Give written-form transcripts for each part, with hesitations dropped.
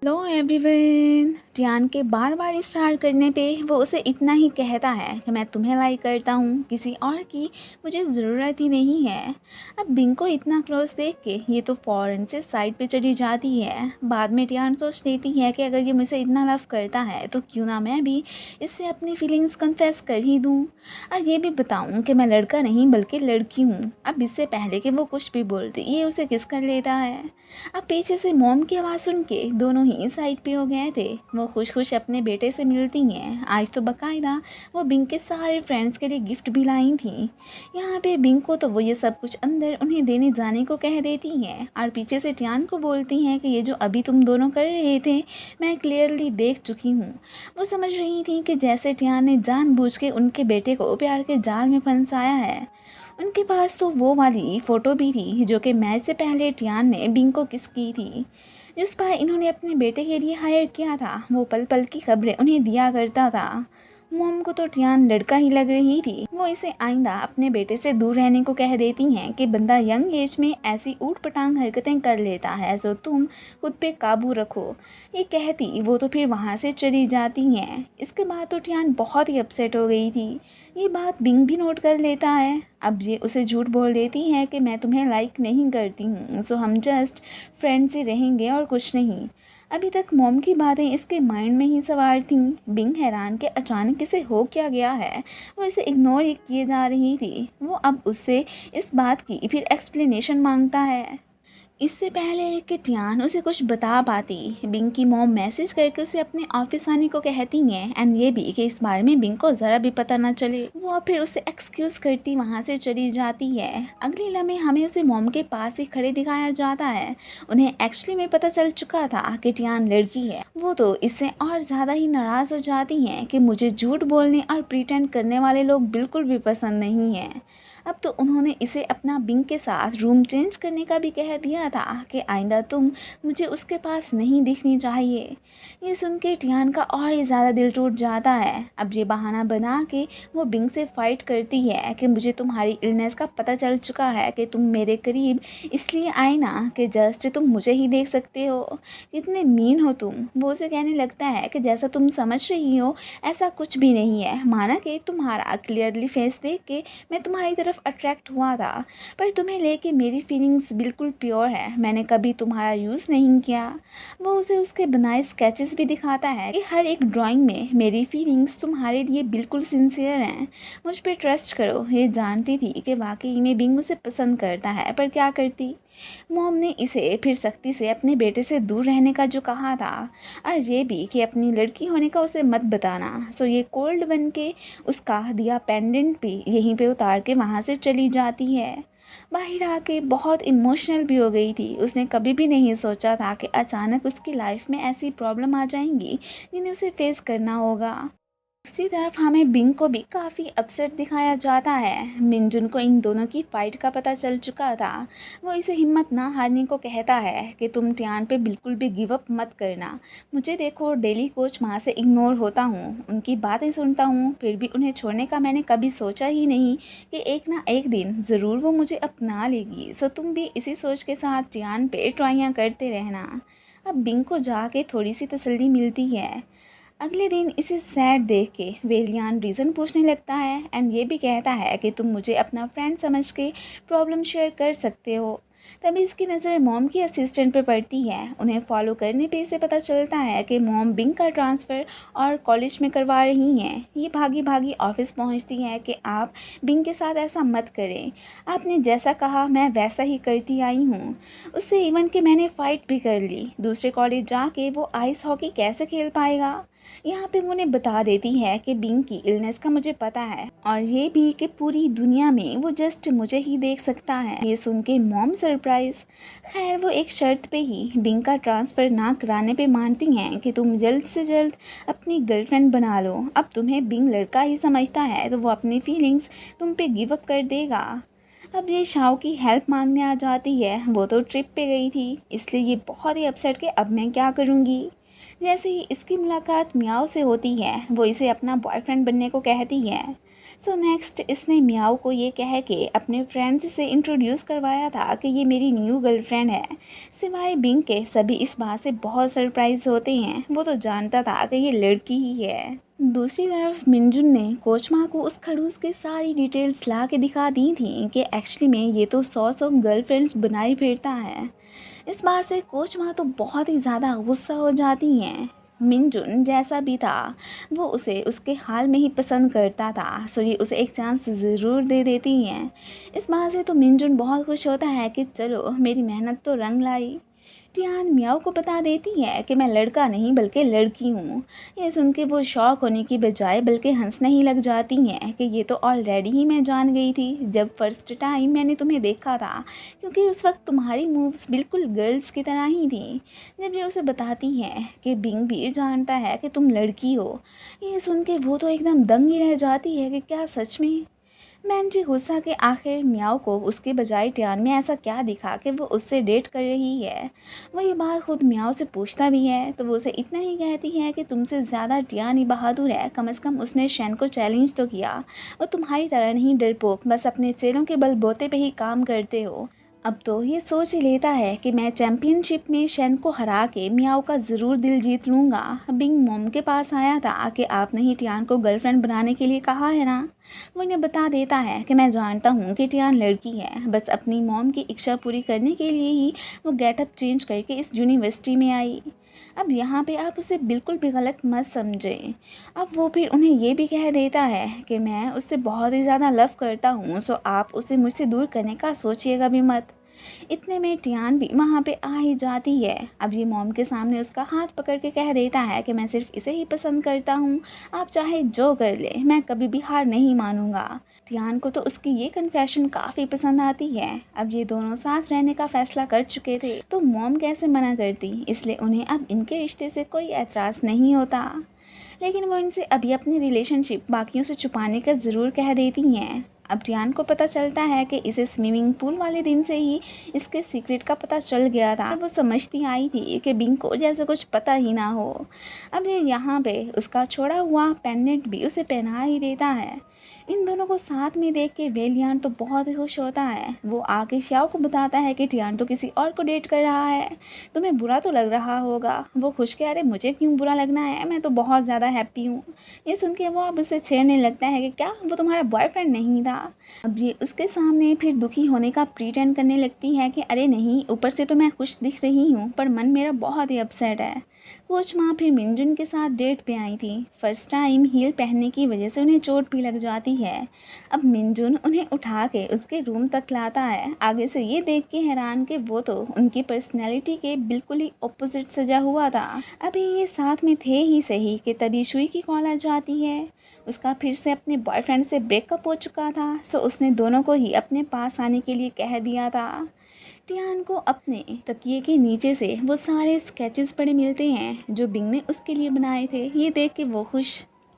Hello everyone. Tian के बार बार star करने पे वो उसे इतना ही कहता है कि मैं तुम्हें लाइक करता हूँ, किसी और की मुझे ज़रूरत ही नहीं है। अब बिंग को इतना क्लोज देख के ये तो फ़ौरन से साइड पे चली जाती है। बाद में टियान सोच लेती है कि अगर ये मुझे इतना लव करता है तो क्यों ना मैं भी इससे अपनी फीलिंग्स कन्फेस कर ही दूँ और ये भी बताऊँ कि मैं लड़का नहीं बल्कि लड़की हूँ। अब इससे पहले कि वो कुछ भी बोलती ये उसे किस कर लेता है। अब पीछे से मॉम की आवाज़ सुन के दोनों ही साइड पे हो गए थे। वो खुश खुश अपने बेटे से मिलती हैं। आज तो बकायदा वो बिंग के सारे फ्रेंड्स के लिए गिफ्ट भी लाई थी। यहाँ पे बिंग को तो वो ये सब कुछ अंदर उन्हें देने जाने को कह देती हैं और पीछे से टियान को बोलती हैं कि ये जो अभी तुम दोनों कर रहे थे मैं क्लियरली देख चुकी हूँ। वो समझ रही थी कि जैसे टियान ने जानबूझ के उनके बेटे को प्यार के जाल में फंसाया है। उनके पास तो वो वाली फ़ोटो भी थी जो कि मैच से पहले टियान ने बिंग को किस की थी, जिस पर इन्होंने अपने बेटे के लिए हायर किया था। वो पल पल की खबरें उन्हें दिया करता था। मोम को तो टियान लड़का ही लग रही थी। वो इसे आइंदा अपने बेटे से दूर रहने को कह देती हैं कि बंदा यंग एज में ऐसी ऊट पटांग हरकतें कर लेता है, तो तुम खुद पे काबू रखो। ये कहती वो तो फिर वहाँ से चली जाती हैं। इसके बाद तो टियान बहुत ही अपसेट हो गई थी। ये बात बिंग भी नोट कर लेता है। अब ये उसे झूठ बोल देती है कि मैं तुम्हें लाइक नहीं करती हूँ, सो हम जस्ट फ्रेंड्स ही रहेंगे और कुछ नहीं। अभी तक मॉम की बातें इसके माइंड में ही सवार थीं। बिंग हैरान कि अचानक इसे हो क्या गया है। वो इसे इग्नोर ही किए जा रही थी। वो अब उससे इस बात की फिर एक्सप्लेनेशन मांगता है। इससे पहले कि टियान उसे कुछ बता पाती, बिंग की मॉम मैसेज करके उसे अपने ऑफिस आने को कहती हैं एंड ये भी कि इस बारे में बिंग को ज़रा भी पता ना चले। वो अब फिर उसे एक्सक्यूज़ करती वहाँ से चली जाती है। अगले लम्हे हमें उसे मॉम के पास ही खड़े दिखाया जाता है। उन्हें एक्चुअली में पता चल चुका था कि टियान लड़की है। वो तो इससे और ज़्यादा ही नाराज़ हो जाती हैं कि मुझे झूठ बोलने और प्रिटेंड करने वाले लोग बिल्कुल भी पसंद नहीं हैं। अब तो उन्होंने इसे अपना बिंग के साथ रूम चेंज करने का भी कह दिया था कि आइंदा तुम मुझे उसके पास नहीं दिखनी चाहिए। ये सुन के टियान का और ही ज़्यादा दिल टूट जाता है। अब ये बहाना बना के वो बिंग से फाइट करती है कि मुझे तुम्हारी इलनेस का पता चल चुका है कि तुम मेरे करीब इसलिए आए ना कि जस्ट तुम मुझे ही देख सकते हो। कितने मीन हो तुम। वो उसे कहने लगता है कि जैसा तुम समझ रही हो ऐसा कुछ भी नहीं है। माना कि तुम्हारा क्लियरली फेस देख के मैं तुम्हारी तरफ अट्रैक्ट हुआ था, पर तुम्हें लेके मेरी फीलिंग्स बिल्कुल प्योर है। मैंने कभी तुम्हारा यूज़ नहीं किया। वो उसे उसके बनाए स्केचेस भी दिखाता है कि हर एक ड्राइंग में मेरी फीलिंग्स तुम्हारे लिए बिल्कुल सिंसियर हैं। मुझ पे ट्रस्ट करो। ये जानती थी कि वाकई में बिंग उसे पसंद करता है, पर क्या करती। मॉम ने इसे फिर सख्ती से अपने बेटे से दूर रहने का जो कहा था और ये भी कि अपनी लड़की होने का उसे मत बताना। सो ये कोल्ड बन के उसका दिया पेंडेंट भी यहीं पे उतार के वहाँ से चली जाती है। बाहर आके बहुत इमोशनल भी हो गई थी। उसने कभी भी नहीं सोचा था कि अचानक उसकी लाइफ में ऐसी प्रॉब्लम आ जाएंगी जिन्हें उसे फेस करना होगा। दूसरी तरफ हमें बिंग को भी काफ़ी अपसेट दिखाया जाता है। मिनजुन को इन दोनों की फाइट का पता चल चुका था। वो इसे हिम्मत ना हारने को कहता है कि तुम टियान पे बिल्कुल भी गिव अप मत करना। मुझे देखो, डेली कोच वहाँ से इग्नोर होता हूँ, उनकी बातें सुनता हूँ, फिर भी उन्हें छोड़ने का मैंने कभी सोचा ही नहीं कि एक ना एक दिन ज़रूर वो मुझे अपना लेगी। सो तुम भी इसी सोच के साथ टियान पे ट्राइयाँ करते रहना। अब बिंग को जाके थोड़ी सी तसल्ली मिलती है। अगले दिन इसे सैड देख के वेलियान रीज़न पूछने लगता है एंड ये भी कहता है कि तुम मुझे अपना फ्रेंड समझ के प्रॉब्लम शेयर कर सकते हो। तभी इसकी नज़र मॉम की असिस्टेंट पर पड़ती है। उन्हें फॉलो करने पे इसे पता चलता है कि मॉम बिंग का ट्रांसफ़र और कॉलेज में करवा रही हैं। ये भागी भागी ऑफिस पहुंचती है कि आप बिंग के साथ ऐसा मत करें। आपने जैसा कहा मैं वैसा ही करती आई हूँ। उससे इवन कि मैंने फ़ाइट भी कर ली। दूसरे कॉलेज जाके वो आइस हॉकी कैसे खेल पाएगा। यहाँ पे वो उन्हें बता देती है कि बिंग की इलनेस का मुझे पता है और ये भी कि पूरी दुनिया में वो जस्ट मुझे ही देख सकता है। ये सुन के मॉम सरप्राइज। खैर वो एक शर्त पे ही बिंग का ट्रांसफ़र ना कराने पे मानती हैं कि तुम जल्द से जल्द अपनी गर्लफ्रेंड बना लो। अब तुम्हें बिंग लड़का ही समझता है तो वो अपनी फीलिंग्स तुम पे गिव अप कर देगा। अब ये शाओ की हेल्प मांगने आ जाती है। वो तो ट्रिप पे गई थी इसलिए ये बहुत ही अपसेट कि अब मैं क्या करूँगी। जैसे ही इसकी मुलाकात मियाओ से होती है वो इसे अपना बॉयफ्रेंड बनने को कहती है। सो नेक्स्ट इसने मियाओ को ये कह के अपने फ्रेंड्स से इंट्रोड्यूस करवाया था कि ये मेरी न्यू गर्लफ्रेंड है। सिवाय बिंग के सभी इस बात से बहुत सरप्राइज होते हैं, वो तो जानता था कि ये लड़की ही है। दूसरी तरफ मिनजुन ने कोचमा को उस खड़ूस के सारी डिटेल्स ला के दिखा दी थी कि एक्चुअली में ये तो 100 गर्लफ्रेंड्स बनाई फिरता है। इस बात से कोचमा तो बहुत ही ज़्यादा गुस्सा हो जाती हैं। मिनजुन जैसा भी था वो उसे उसके हाल में ही पसंद करता था, सो ये उसे एक चांस ज़रूर दे देती हैं। इस बात से तो मिनजुन बहुत खुश होता है कि चलो मेरी मेहनत तो रंग लाई। टियान मियाओ को बता देती है कि मैं लड़का नहीं बल्कि लड़की हूँ। ये सुन के वो शॉक होने की बजाय बल्कि हंसने ही लग जाती हैं कि ये तो ऑलरेडी ही मैं जान गई थी जब फर्स्ट टाइम मैंने तुम्हें देखा था, क्योंकि उस वक्त तुम्हारी मूव्स बिल्कुल गर्ल्स की तरह ही थी। जब ये उसे बताती हैं कि बिंग भी जानता है कि तुम लड़की हो, ये सुन के वो तो एकदम दंग ही रह जाती है कि क्या सच में। मैंजी गुस्सा के आखिर मियाओ को उसके बजाय टियान में ऐसा क्या दिखा कि वो उससे डेट कर रही है। वो ये बात खुद मियाओ से पूछता भी है तो वो उसे इतना ही कहती है कि तुमसे ज़्यादा टियान ही बहादुर है, कम से कम उसने शैन को चैलेंज तो किया। वो तुम्हारी तरह नहीं डरपोक, बस अपने चेहरों के बलबूते पे ही काम करते हो। अब तो ये सोच ही लेता है कि मैं चैम्पियनशिप में शैन को हरा के मियाओ का ज़रूर दिल जीत लूँगा। बिंग मॉम के पास आया था कि आपने ही टियान को गर्लफ्रेंड बनाने के लिए कहा है ना। वो इन्हें बता देता है कि मैं जानता हूँ कि टियान लड़की है, बस अपनी मॉम की इच्छा पूरी करने के लिए ही वो गेटअप चेंज करके इस यूनिवर्सिटी में आई। अब यहाँ पे आप उसे बिल्कुल भी गलत मत समझें। अब वो फिर उन्हें ये भी कह देता है कि मैं उससे बहुत ही ज़्यादा लव करता हूँ, सो आप उसे मुझसे दूर करने का सोचिएगा भी मत। इतने में टियान भी वहाँ पे आ ही जाती है। अब ये मॉम के सामने उसका हाथ पकड़ के कह देता है कि मैं सिर्फ इसे ही पसंद करता हूँ, आप चाहे जो कर ले, मैं कभी भी हार नहीं मानूंगा। टियान को तो उसकी ये कन्फेशन काफ़ी पसंद आती है। अब ये दोनों साथ रहने का फैसला कर चुके थे तो मॉम कैसे मना करती, इसलिए उन्हें अब इनके रिश्ते से कोई एतराज़ नहीं होता। लेकिन वो इनसे अभी अपनी रिलेशनशिप बाकियों से छुपाने का ज़रूर कह देती हैं। अब टियान को पता चलता है कि इसे स्विमिंग पूल वाले दिन से ही इसके सीक्रेट का पता चल गया था। वो समझती आई थी कि बिंग को जैसे कुछ पता ही ना हो। अब ये यहाँ पे उसका छोड़ा हुआ पेंडेंट भी उसे पहना ही देता है। इन दोनों को साथ में देख के वेलियान तो बहुत ही खुश होता है। वो आके श्याओ को बताता है कि टियान तो किसी और को डेट कर रहा है, तुम्हें बुरा तो लग रहा होगा। वो खुश के अरे मुझे क्यों बुरा लगना है, मैं तो बहुत ज़्यादा हैप्पी हूँ। ये सुन के वो अब उसे छेड़ने लगता है कि क्या वो तुम्हारा बॉयफ्रेंड नहीं था। अब ये उसके सामने फिर दुखी होने का प्रीटेंड करने लगती है कि अरे नहीं, ऊपर से तो मैं खुश दिख रही हूँ पर मन मेरा बहुत ही अपसेट है। कोच माँ फिर मिनजुन के साथ डेट पे आई थी। फर्स्ट टाइम हील पहनने की वजह से उन्हें चोट भी लग जाती है। अब मिनजुन उन्हें उठा के उसके रूम तक लाता है, आगे से ये देख के हैरान कि वो तो उनकी पर्सनैलिटी के बिल्कुल ही ऑपोजिट सजा हुआ था। अभी ये साथ में थे ही सही कि तभी शुई की कॉल आ जाती है। उसका फिर से अपने बॉयफ्रेंड से ब्रेकअप हो चुका था, सो उसने दोनों को ही अपने पास आने के लिए कह दिया था। टियान को अपने तकिए के नीचे से वो सारे स्केचेस पड़े मिलते हैं जो बिंग ने उसके लिए बनाए थे। ये देख के वो खुश।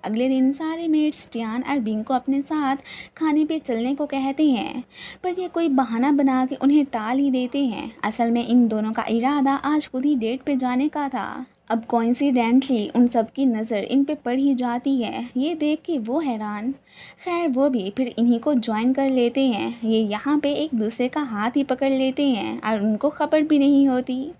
अगले दिन सारे मेट्स टियान और बिंग को अपने साथ खाने पे चलने को कहते हैं, पर ये कोई बहाना बना के उन्हें टाल ही देते हैं। असल में इन दोनों का इरादा आज खुद ही डेट पे जाने का था। अब कोइंसिडेंटली उन सब की नज़र इन पे पड़ ही जाती है। ये देख के वो हैरान। खैर वो भी फिर इन्हीं को ज्वाइन कर लेते हैं। ये यहाँ पे एक दूसरे का हाथ ही पकड़ लेते हैं और उनको खबर भी नहीं होती।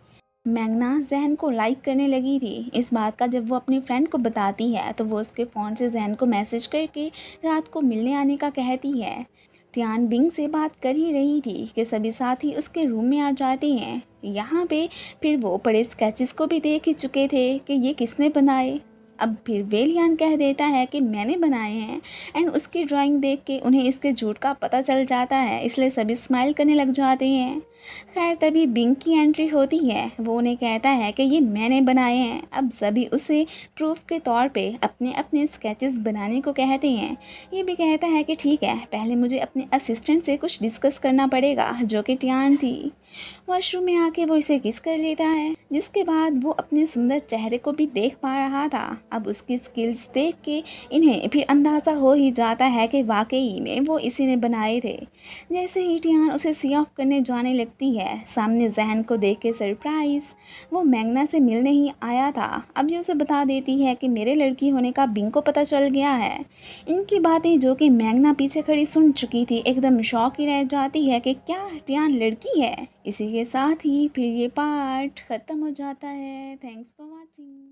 मैग्ना जहन को लाइक करने लगी थी। इस बात का जब वो अपनी फ्रेंड को बताती है तो वो उसके फ़ोन से जहन को मैसेज करके रात को मिलने आने का कहती है। टियान बिंग से बात कर ही रही थी कि सभी साथी उसके रूम में आ जाते हैं। यहाँ पे फिर वो पड़े स्केचेस को भी देख ही चुके थे कि ये किसने बनाए। अब फिर वेलियान कह देता है कि मैंने बनाए हैं एंड उसकी ड्राइंग देख के उन्हें इसके झूठ का पता चल जाता है, इसलिए सभी स्माइल करने लग जाते हैं। खैर तभी बिंग की एंट्री होती है। वो उन्हें कहता है कि ये मैंने बनाए हैं। अब सभी उसे प्रूफ के तौर पे अपने अपने स्केचेस बनाने को कहते हैं। ये भी कहता है कि ठीक है, पहले मुझे अपने असिस्टेंट से कुछ डिस्कस करना पड़ेगा, जो कि टियान थी। वॉशरूम में आके वो इसे किस कर लेता है, जिसके बाद वो अपने सुंदर चेहरे को भी देख पा रहा था। अब उसकी स्किल्स देख के इन्हें फिर अंदाज़ा हो ही जाता है कि वाकई में वो इसी ने बनाए थे। जैसे ही टियान उसे सी ऑफ करने जाने लगती है, सामने जहन को देख के सरप्राइज़, वो मैग्ना से मिलने ही आया था। अब ये उसे बता देती है कि मेरे लड़की होने का बिंग को पता चल गया है। इनकी बातें जो कि मैग्ना पीछे खड़ी सुन चुकी थी, एकदम शॉक ही रह जाती है कि क्या टियान लड़की है। इसी के साथ ही फिर ये पार्ट ख़त्म हो जाता है। Thanks for watching.